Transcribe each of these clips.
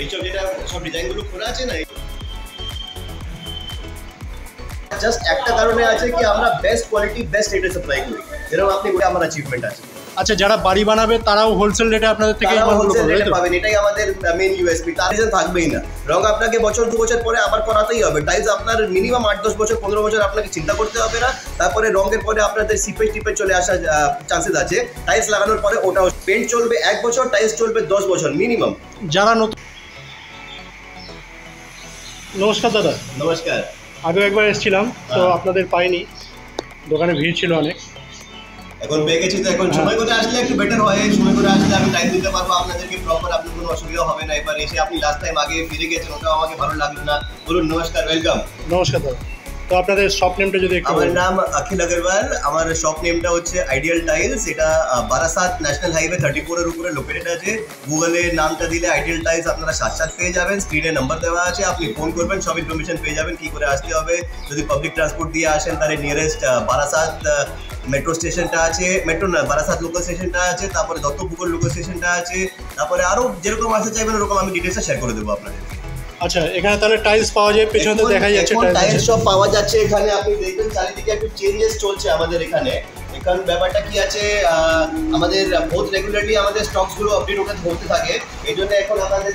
এইসব যেটা সব ডিজাইনগুলো করা আছে না, জাস্ট একটা কারণে আছে কি আমরা বেস্ট কোয়ালিটি বেস্ট রেটে সাপ্লাই করি, যেরকম আপনি বলে আমার অ্যাচিভমেন্ট আছে। আচ্ছা, যারা বাড়ি বানাবে তারাও হোলসেল রেটে আপনাদের থেকে হোলসেল রেটে পাবেন, এটাই আমাদের মেইন ইউএসপি। তার রিজন থাকবেই না। রং আপনাকে বছর 2 বছর পরে আবার করাতেই হবে। টাইলস আপনার মিনিমাম 8-10 বছর 15 বছর আপনাকে চিন্তা করতে হবে না। তারপরে রঙের পরে আপনাদের সিপেজ টিপে চলে আসার চান্সেস আছে। টাইলস লাগানোর পরে ওটাও পেন্ট চলবে 1 বছর, টাইলস চলবে 10 বছর মিনিমাম। যারা নতুন। নমস্কার দাদা। নমস্কার। আগে একবার এসেছিলাম তো আপনাদের পাইনি, দোকানে ভিড় ছিল অনেক। এখন পেয়ে গেছি তো এখন সময় করে আসলে একটু বেটার হয়। সময় করে আসলে আমি টাইম দিতে পারবো আপনাদেরকে প্রপার, আপনার কোনো অসুবিধা হবে না। এবার এসে আপনি লাস্ট টাইম আগে ফিরে গেছেন, ওটাও আমাকে ভালো লাগলো না। বলুন। নমস্কার, ওয়েলকাম। নমস্কার দাদা। তো আপনাদের শপ নেমটা যদি একটু। আমার নাম অখিল আগরওয়াল। আমার শপ নেমটা হচ্ছে আইডিয়াল টাইলস। এটা বারাসাত ন্যাশনাল হাইওয়ে 34 এর উপরে লোকেটেড আছে। গুগলে নামটা দিলে আইডিয়াল টাইলস আপনারা সাথে পেয়ে যাবেন। স্ক্রিনে নাম্বার দেওয়া আছে, আপনি ফোন করবেন, সব ইনফরমেশন পেয়ে যাবেন কি করে আসতে হবে। যদি পাবলিক ট্রান্সপোর্ট দিয়ে আসেন তাহলে নিয়ারেস্ট বারাসাত মেট্রো স্টেশনটা আছে, মেট্রো না বারাসাত লোকাল স্টেশনটা আছে, তারপরে দত্তপুকুর লোকাল স্টেশনটা আছে, তারপরে আরও যেরকম আসতে চাইবেন ওরকম আমি ডিটেলসটা শেয়ার করে দেবো আপনাদের। আচ্ছা, এখানে তাহলে টাইলস পাওয়া যায়, পেছনে তো দেখা যাচ্ছে টাইলস সব পাওয়া যাচ্ছে এখানে। আপনি দেখবেন চারিদিকে একটু চেঞ্জেস চলছে আমাদের এখানে। কারণ ব্যাপারটা কি আছে, আমাদের বহুত রেগুলারলি আমাদের স্টকসগুলো আপডেট হতে থাকে। এই জন্য এখন আমাদের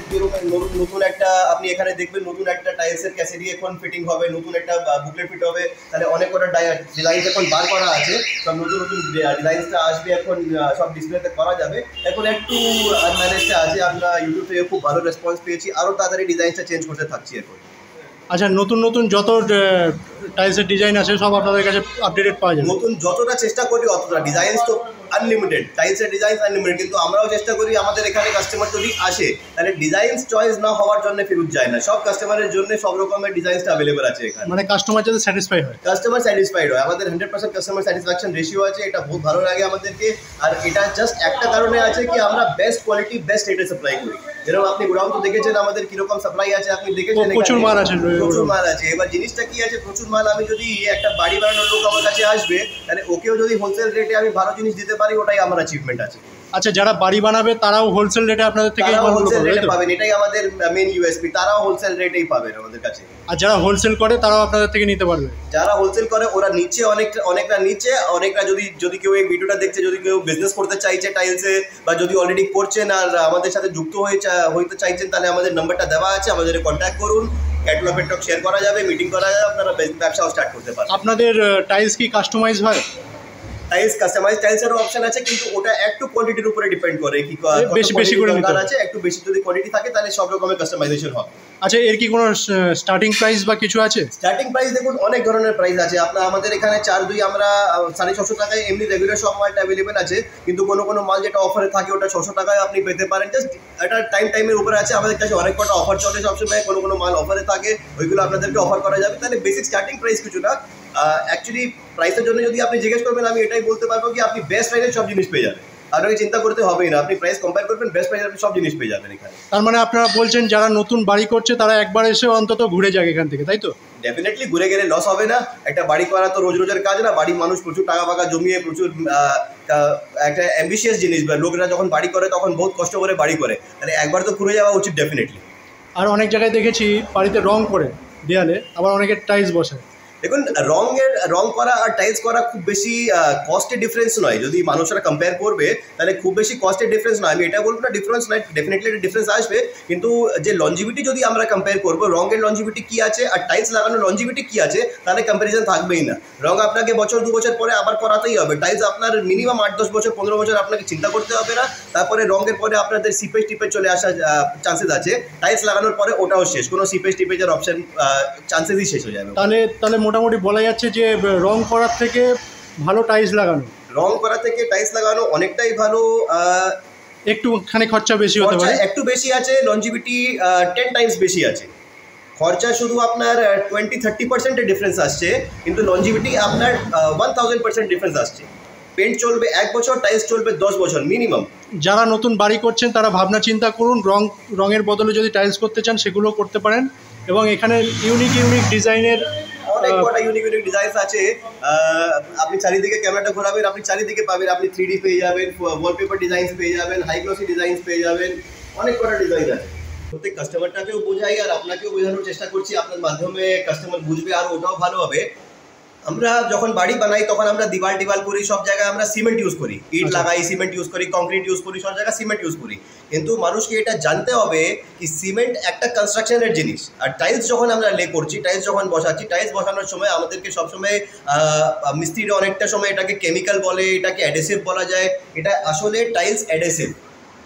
নতুন একটা আপনি এখানে দেখবেন নতুন একটা টাইলসের ক্যাসেডি এখন ফিটিং হবে, নতুন একটা বুকলেট ফিট হবে। তাহলে অনেক কটা ডিজাইন এখন বার করা আছে, সব নতুন নতুন ডিজাইনসটা আসবে এখন, সব ডিসপ্লেতে করা যাবে। এখন একটু আনম্যানেজটা আছে, আমরা ইউটিউব থেকে খুব ভালো রেসপন্স পেয়েছি, আরও তাড়াতাড়ি ডিজাইনটা চেঞ্জ করতে থাকছি এখন। আচ্ছা, নতুন নতুন যত টাইলসের ডিজাইন আছে সব আপনাদের কাছে আপডেটেড পাওয়া যাবে? নতুন যতটা চেষ্টা করি অতটা। ডিজাইন তো আনলিমিটেড, টাইলসের ডিজাইন আনলিমিটেড, কিন্তু আমরাও চেষ্টা করি আমাদের এখানে কাস্টমার যদি আসে তাহলে ডিজাইন চয়েস না হওয়ার জন্য ফেরত যায় না। সব কাস্টমারের জন্য সব রকমের ডিজাইনসটা অ্যাভেলেবল আছে এখানে। মানে কাস্টমার যাতে স্যাটিসফাই হয়। কাস্টমার স্যাটিসফাইড হয়, আমাদের 100% কাস্টমার স্যাটিসফ্যাকশন রেশিও আছে, এটা বহুত ভালো লাগে আমাদেরকে। আর এটা জাস্ট একটা কারণে আছে কি আমরা বেস্ট কোয়ালিটি বেস্ট রেটে সাপ্লাই করি। যেরকম আপনি গোডাউন তো দেখেছেন আমাদের কিরকম সাপ্লাই আছে, আপনি দেখেছেন প্রচুর মাল আছে। প্রচুর মাল আছে। এবার জিনিসটা কি আছে, প্রচুর মাল আমি যদি একটা বাড়ি বানানোর লোক আমার কাছে আসবে তাহলে ওকেও যদি হোলসেল রেটে আমি ভালো জিনিস দিতে পারি, ওটাই আমার অ্যাচিভমেন্ট আছে। আচ্ছা, যারা বাড়ি বানাবে তারাও হোলসেল রেটে আপনাদের থেকে হোলসেল রেটে পাবেন, এটাই আমাদের মেইন ইউএসপি। তারাও হোলসেল রেটেই পাবেন আমাদের কাছে। আর যারা হোলসেল করে তারাও আপনাদের থেকে নিতে পারবে? যারা হোলসেল করে ওরা নিচ্ছে অনেকটা নিচ্ছে, অনেকটা যদি কেউ এই ভিডিওটা দেখছে, যদি কেউ বিজনেস করতে চাইছে টাইলসে, বা যদি অলরেডি করছেন আর আমাদের সাথে যুক্ত হইতে চাইছেন, তাহলে আমাদের নাম্বারটা দেওয়া আছে, আমাদের কন্ট্যাক্ট করুন। ক্যাটালগ শেয়ার করা যাবে, মিটিং করা যাবে, আপনারা ব্যবসাও স্টার্ট করতে পারেন। আপনাদের টাইলস কি কাস্টমাইজ হয়? টাইলস কাস্টমাইজ টাইলসেরও অপশন আছে, কিন্তু ওটা একটু কোয়ান্টিটির উপরে ডিপেন্ড করে, কি বেশি করে নিতে আছে। একটু বেশি যদি কোয়ান্টিটি থাকে তাহলে সব রকমের কাস্টমাইজেশন হবে। আচ্ছা, এর কি কোনো স্টার্টিং প্রাইস বা কিছু আছে? স্টার্টিং প্রাইস দেখুন অনেক ধরনের প্রাইস আছে। আমাদের এখানে 4-2 আমরা 650 টাকায় এমনি রেগুলার সব মালটা অ্যাভেলেবেল আছে, কিন্তু কোনো মাল যেটা অফারে থাকে ওটা 600 টাকায় আপনি পেতে পারেন। জাস্ট এটা টাইমের উপরে আছে। আমাদের কাছে অনেক কটা অফার চলে সবসময়, কোনো মাল অফারে থাকে, ওইগুলো আপনাদেরকে অফার করা যাবে। তাহলে বেসিক স্টার্টিং প্রাইস কিছু না। অ্যাকচুয়ালি প্রাইসের জন্য যদি আপনি জিজ্ঞেস করবেন, আমি এটাই বলতে পারবো কি আপনি বেস্ট প্রাইসে সব জিনিস পেয়ে যাবেন, আপনাকে চিন্তা করতে হবেই না। আপনি প্রাইস কম্পেয়ার করবেন, বেস্ট প্রাইসে আপনি সব জিনিস পেয়ে যাবেন এখানে। তার মানে আপনারা বলছেন যারা নতুন বাড়ি করছে তারা একবার এসে অন্তত ঘুরে যাক এখান থেকে, তাই তো? ডেফিনেটলি ঘুরে গেলে লস হবে না। একটা বাড়ি করা তো রোজের কাজ না। বাড়ির মানুষ প্রচুর টাকা ফাকা জমিয়ে প্রচুর একটা অ্যাম্বিশিয়াস জিনিস, লোকরা যখন বাড়ি করে তখন বহুত কষ্ট করে বাড়ি করে, তাহলে একবার তো ঘুরে যাওয়া উচিত ডেফিনেটলি। আর অনেক জায়গায় দেখেছি বাড়িতে রং করে দেয়ালে, আবার অনেকের টাইলস বসে। দেখুন, রং করা আর টাইলস করা খুব বেশি কস্টের ডিফারেন্স নয়। যদি মানুষরা কম্পেয়ার করবে তাহলে খুব বেশি কস্টের ডিফারেন্স নয়। আমি এটা বলবো না ডিফারেন্স নয়, ডেফিনেটলি একটা ডিফারেন্স আসবে, কিন্তু যে লঞ্জিভিটি যদি আমরা কম্পেয়ার করবো, রঙের লঞ্জিভিটি কী আছে আর টাইলস লাগানোর লঞ্জিভিটি কী আছে, তাহলে কম্প্যারিজন থাকবেই না। রং আপনাকে বছর 2 বছর পরে আবার করাতেই হবে। টাইলস আপনার মিনিমাম 8-10 বছর 15 বছর আপনাকে চিন্তা করতে হবে না। তারপরে রঙের পরে আপনাদের সিপেজ টিপে চলে আসার চান্সেস আছে। টাইলস লাগানোর পরে ওটাও শেষ, কোনো সিপেজ টিপেজের অপশন চান্সেসই শেষ হয়ে যাবে। তাহলে মোটামুটি বলা যাচ্ছে যে রং করার থেকে ভালো টাইলস লাগানো। রং করা থেকে টাইলস লাগানো অনেকটাই ভালো। একটুখানি খরচা বেশি হতে পারে, একটু বেশি আছে। লঞ্জিভিটি 10 টাইমস বেশি আছে। খরচা শুধু আপনার 20-30% ডিফারেন্স আসছে, কিন্তু লঞ্জিভিটি আপনার 1000% ডিফারেন্স আসছে। পেন্ট চলবে 1 বছর, টাইলস চলবে 10 বছর মিনিমাম। যারা নতুন বাড়ি করছেন তারা ভাবনা চিন্তা করুন, রঙের বদলে যদি টাইলস করতে চান সেগুলো করতে পারেন। এবং এখানে ইউনিক ডিজাইনের অনেক কটা ইউনিক ডিজাইন আছে। আপনি চারিদিকে ক্যামেরাটা ঘোরাবেন, আপনি চারিদিকে পাবেন। আপনি 3D পেয়ে যাবেন, ওয়ালপেপার ডিজাইন পেয়ে যাবেন, হাই গ্লসি ডিজাইন পেয়ে যাবেন, অনেক কটা ডিজাইন আছে। প্রত্যেক কাস্টমারটাকেও বোঝাই আর আপনাকেও বোঝানোর চেষ্টা করছি আপনার মাধ্যমে, কাস্টমার বুঝবে আর ওটাও ভালো হবে। আমরা যখন বাড়ি বানাই তখন আমরা দিওয়াল করি, সব জায়গায় আমরা সিমেন্ট ইউজ করি, ইট লাগাই, সিমেন্ট ইউজ করি, কংক্রিট ইউজ করি, সব জায়গায় সিমেন্ট ইউজ করি। কিন্তু মানুষকে এটা জানতে হবে কি সিমেন্ট একটা কনস্ট্রাকশনের জিনিস, আর টাইলস যখন আমরা লে করছি, টাইলস যখন বসাচ্ছি, টাইলস বসানোর সময় আমাদেরকে সবসময় মিস্ত্রিরা অনেকটা সময় এটাকে কেমিক্যাল বলে, এটাকে অ্যাডেসিভ বলা যায়। এটা আসলে টাইলস অ্যাডেসিভ,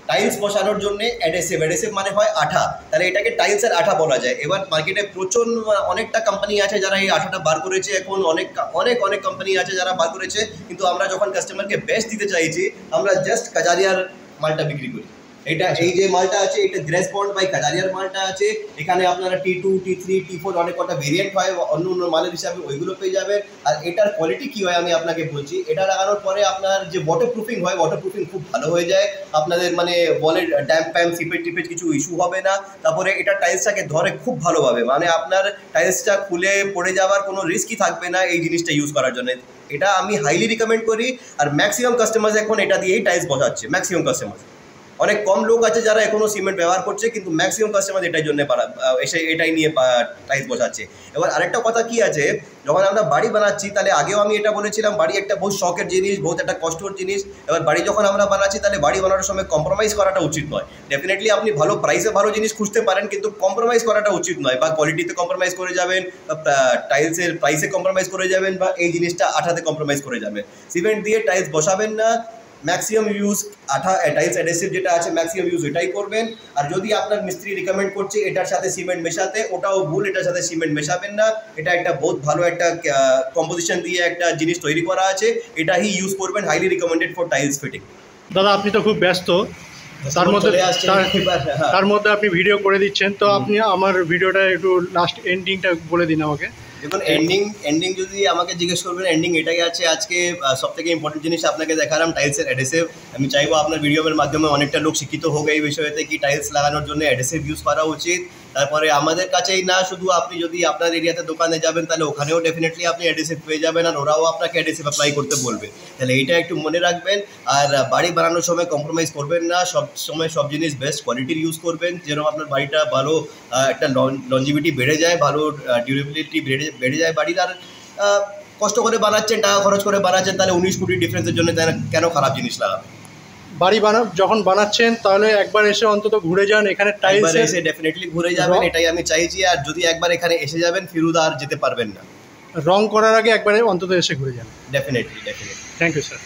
টাইলস বসানোর জন্য অ্যাডেসিভ, অ্যাডেসিভ মানে হয় আঠা, তাহলে এটাকে টাইলসের আঠা বলা যায়। এবার মার্কেটে প্রচুর অনেকটা কোম্পানি আছে যারা এই আঠাটা বার করেছে, এখন অনেক অনেক অনেক কোম্পানি আছে যারা বার করেছে, কিন্তু আমরা যখন কাস্টমারকে বেস্ট দিতে চাইছি আমরা জাস্ট কাজারিয়ার মালটা বিক্রি করি। এটা এই যে মালটা আছে এটা গ্রেস বন্ড বাই কাজারিয়ার মালটা আছে, এখানে আপনারা T2, T3, T4 অনেক কটা ভেরিয়েন্ট হয় অন্য অন্য মালের হিসাবে, ওইগুলো পেয়ে যাবেন। আর এটার কোয়ালিটি কী হয় আমি আপনাকে বলছি, এটা লাগানোর পরে আপনার যে ওয়াটার প্রুফিং হয়, ওয়াটার প্রুফিং খুব ভালো হয়ে যায়, আপনাদের মানে বলের ড্যাম্প প্যাম্প সিপেজ টিপেজ কিছু ইস্যু হবে না। তারপরে এটা টাইলসটাকে ধরে খুব ভালোভাবে, মানে আপনার টাইলসটা খুলে পড়ে যাওয়ার কোনো রিস্কই থাকবে না এই জিনিসটা ইউজ করার জন্য। এটা আমি হাইলি রিকমেন্ড করি, আর ম্যাক্সিমাম কাস্টমার এখন এটা দিয়েই টাইলস বসাচ্ছে। ম্যাক্সিমাম কাস্টমার, অনেক কম লোক আছে যারা এখনও সিমেন্ট ব্যবহার করছে, কিন্তু ম্যাক্সিমাম কাস্টমার এটাই জন্য এসে এটাই নিয়ে টাইলস বসাচ্ছে। এবার আরেকটা কথা কি আছে, যখন আমরা বাড়ি বানাচ্ছি তাহলে আগেও আমি এটা বলেছিলাম, বাড়ি একটা বহু শখের জিনিস, বহুত একটা কষ্টর জিনিস। এবার বাড়ি যখন আমরা বানাচ্ছি তাহলে বাড়ি বানানোর সময় কম্প্রোমাইজ করাটা উচিত নয়। ডেফিনেটলি আপনি ভালো প্রাইসে ভালো জিনিস খুঁজতে পারেন, কিন্তু কম্প্রোমাইজ করাটা উচিত নয়, বা কোয়ালিটিতে কম্প্রোমাইজ করে যাবেন, বা টাইলসের প্রাইসে কম্প্রোমাইজ করে যাবেন, বা এই জিনিসটা আঠাতে কম্প্রোমাইজ করে যাবেন। সিমেন্ট দিয়ে টাইলস বসাবেন না, ম্যাক্সিমাম ইউজ আঠা টাইলস অ্যাডেসিভ যেটা আছে ম্যাক্সিমাম ইউজ এটাই করবেন। আর যদি আপনার মিস্ত্রি রিকমেন্ড করছে এটার সাথে সিমেন্ট মেশাতে, ওটাও ভুল, এটার সাথে সিমেন্ট মেশাবেন না। এটা একটা বহুত ভালো একটা কম্পোজিশন দিয়ে একটা জিনিস তৈরি করা আছে, এটাই ইউজ করবেন, highly recommended for tiles fitting. দাদা আপনি তো খুব ব্যস্ত, তার মধ্যে আপনি ভিডিও করে দিচ্ছেন, তো আপনি আমার ভিডিওটা একটু লাস্ট এন্ডিংটা বলে দিন আমাকে। দেখুন এন্ডিং যদি আমাকে জিজ্ঞেস করবেন, এন্ডিং এটাই আছে। আজকে সবথেকে ইম্পর্টেন্ট জিনিস আপনাকে দেখালাম টাইলসের অ্যাডেসিভ। আমি চাইবো আপনার ভিডিওর মাধ্যমে অনেকটা লোক শিক্ষিত হোক এই বিষয়তে কি টাইলস লাগানোর জন্য অ্যাডেসিভ ইউজ করা উচিত। তারপরে আমাদের কাছেই না, শুধু আপনি যদি আপনার এরিয়াতে দোকানে যাবেন তাহলে ওখানেও ডেফিনেটলি আপনি অ্যাডেসিভ পেয়ে যাবেন, আর ওরাও আপনাকে অ্যাডেসিভ অ্যাপ্লাই করতে বলবে। তাহলে এইটা একটু মনে রাখবেন। আর বাড়ি বানানোর সময় কম্প্রোমাইজ করবেন না, সব সময় সব জিনিস বেস্ট কোয়ালিটির ইউজ করবেন, যেন আপনার বাড়িটা ভালো একটা লঞ্জিভিটি বেড়ে যায়, ভালো ডিউরেবিলিটি বেড়ে যায় বাড়ির। আর কষ্ট করে বানাচ্ছেন, টাকা খরচ করে বানাচ্ছেন, তাহলে 19 কোটি ডিফারেন্সের জন্য কেন খারাপ জিনিস লাগাবেন? বাড়ি যখন বানাচ্ছেন তাহলে একবার এসে অন্তত ঘুরে যান, এখানে টাইলস এসে ডেফিনেটলি ঘুরে যাবেন, এটাই আমি চাইছি। আর যদি একবার এখানে এসে যাবেন ফিরুদা আর যেতে পারবেন না। রং করার আগে একবারে অন্তত এসে ঘুরে যান। ডেফিনেটলি। Thank you sir.